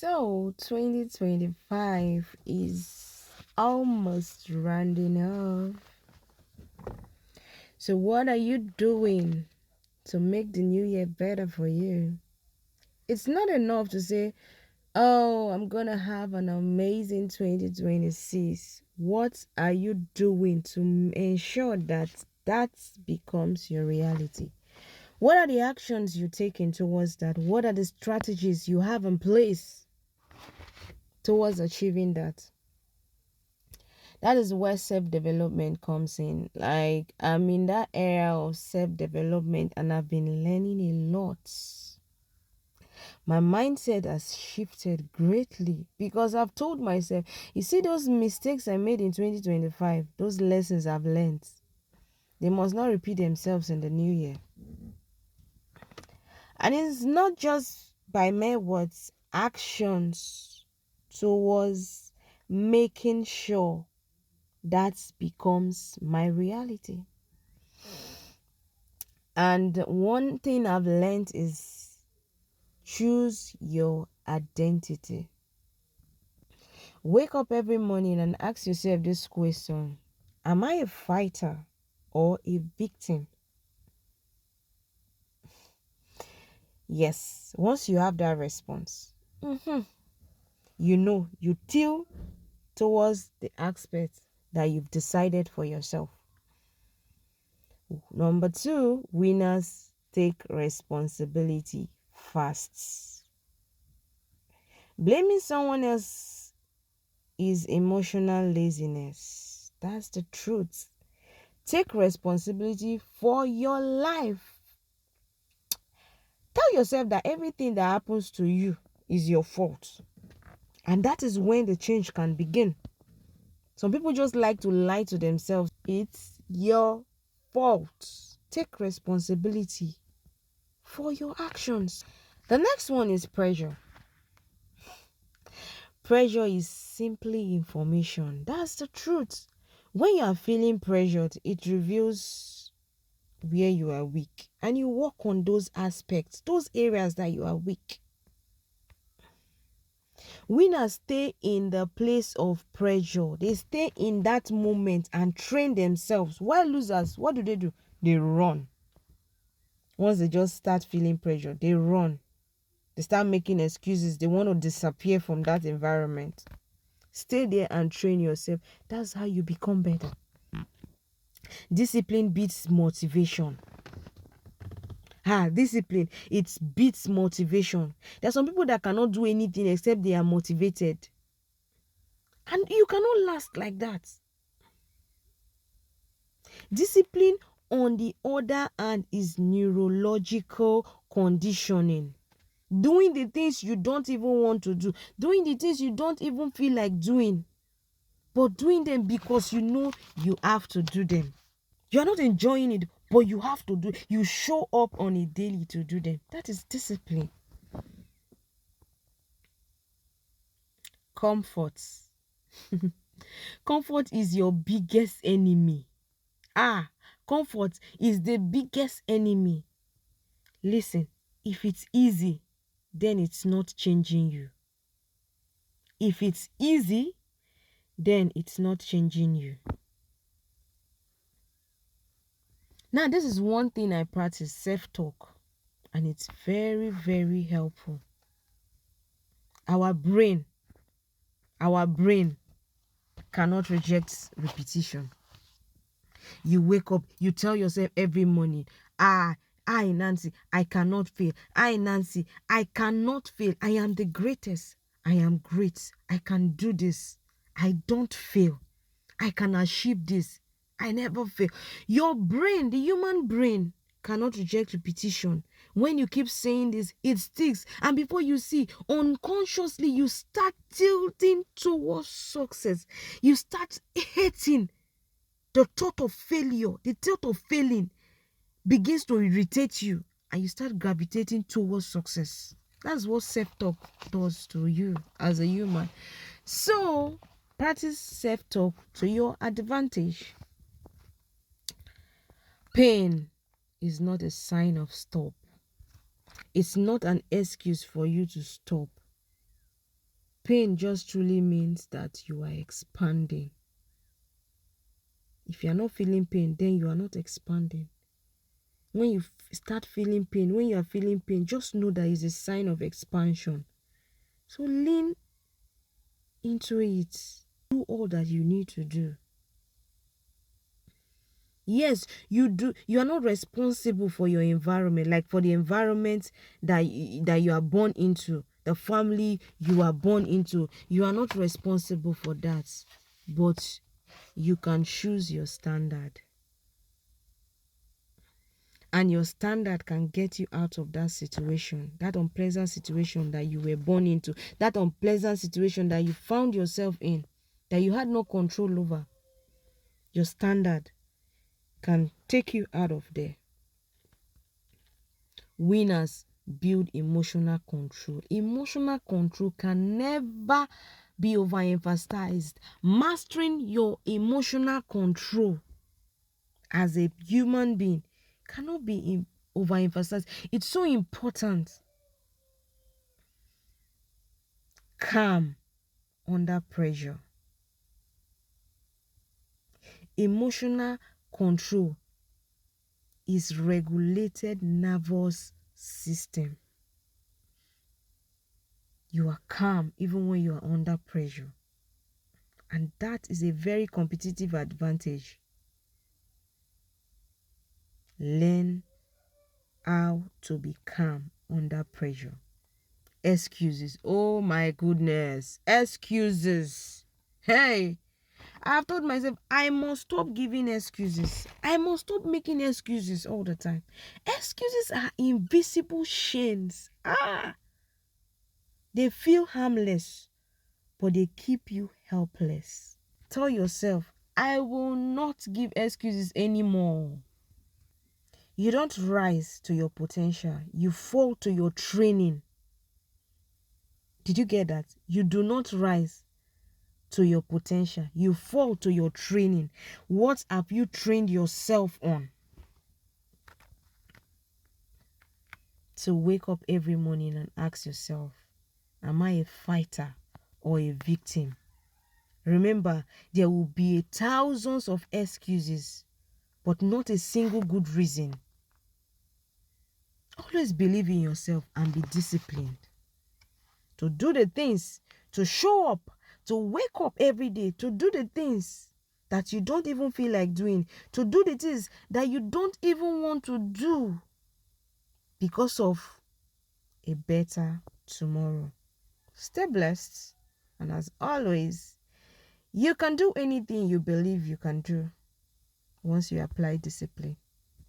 So, 2025 is almost rounding off. So, what are you doing to make the new year better for you? It's not enough to say, oh, I'm going to have an amazing 2026. What are you doing to ensure that that becomes your reality? What are the actions you're taking towards that? What are the strategies you have in place towards achieving that? That is where self-development comes in. Like, I'm in that area of self-development and I've been learning a lot. My mindset has shifted greatly because I've told myself, you see those mistakes I made in 2025, those lessons I've learned, they must not repeat themselves in the new year. And it's not just by mere words, actions towards making sure that becomes my reality. And one thing I've learned is choose your identity. Wake up every morning and ask yourself this question: am I a fighter or a victim? Yes, once you have that response, you tilt towards the aspect that you've decided for yourself. Number two, winners take responsibility fast. Blaming someone else is emotional laziness. That's the truth. Take responsibility for your life. Tell yourself that everything that happens to you is your fault. And that is when the change can begin. Some people just like to lie to themselves. It's your fault. Take responsibility for your actions. The next one is pressure. Pressure is simply information. That's the truth. When you are feeling pressured, it reveals where you are weak. And you work on those aspects, those areas that you are weak. Winners stay in the place of pressure. They stay in that moment and train themselves. While losers, what do? They run. Once they just start feeling pressure, they run. They start making excuses. They want to disappear from that environment. Stay there and train yourself. That's how you become better. Discipline beats motivation. Discipline, it beats motivation. There are some people that cannot do anything except they are motivated. And you cannot last like that. Discipline, on the other hand, is neurological conditioning. Doing the things you don't even want to do. Doing the things you don't even feel like doing. But doing them because you know you have to do them. You're not enjoying it, but you have to do. You show up on a daily to do them. That is discipline. Comfort. Comfort is your biggest enemy. Comfort is the biggest enemy. Listen, if it's easy, then it's not changing you. If it's easy, then it's not changing you. Now, this is one thing I practice, self-talk, and it's very, very helpful. Our brain cannot reject repetition. You wake up, you tell yourself every morning, Nancy, I cannot fail. Nancy, I cannot fail. I am the greatest. I am great. I can do this. I don't fail. I can achieve this. I never fail. Your brain, the human brain, cannot reject repetition. When you keep saying this, it sticks. And before you see, unconsciously, you start tilting towards success. You start hating the thought of failure. The thought of failing begins to irritate you. And you start gravitating towards success. That's what self-talk does to you as a human. So, practice self-talk to your advantage. Pain is not a sign of stop. It's not an excuse for you to stop. Pain just truly means that you are expanding. If you are not feeling pain, then you are not expanding. When you start feeling pain, when you are feeling pain, just know that it's a sign of expansion. So lean into it. Do all that you need to do. Yes, you do. You are not responsible for your environment, like for the environment that you are born into, the family you are born into. You are not responsible for that, but you can choose your standard. And your standard can get you out of that situation, that unpleasant situation that you were born into, that unpleasant situation that you found yourself in, that you had no control over. Your standard can take you out of there. Winners build emotional control. Emotional control can never be overemphasized. Mastering your emotional control as a human being cannot be overemphasized. It's so important. Calm under pressure. Emotional control is regulated nervous system. You are calm even when you are under pressure. And that is a very competitive advantage. Learn how to be calm under pressure. Excuses. Oh my goodness. Excuses. Hey, I've told myself I must stop giving excuses. I must stop making excuses all the time. Excuses are invisible chains. They feel harmless, but they keep you helpless. Tell yourself, I will not give excuses anymore. You don't rise to your potential. You fall to your training. Did you get that? You do not rise to your potential. You fall to your training. What have you trained yourself on? So wake up every morning and ask yourself, am I a fighter or a victim? Remember, there will be thousands of excuses, but not a single good reason. Always believe in yourself and be disciplined to do the things, to show up, to wake up every day, to do the things that you don't even feel like doing, to do the things that you don't even want to do because of a better tomorrow. Stay blessed, and as always, you can do anything you believe you can do once you apply discipline.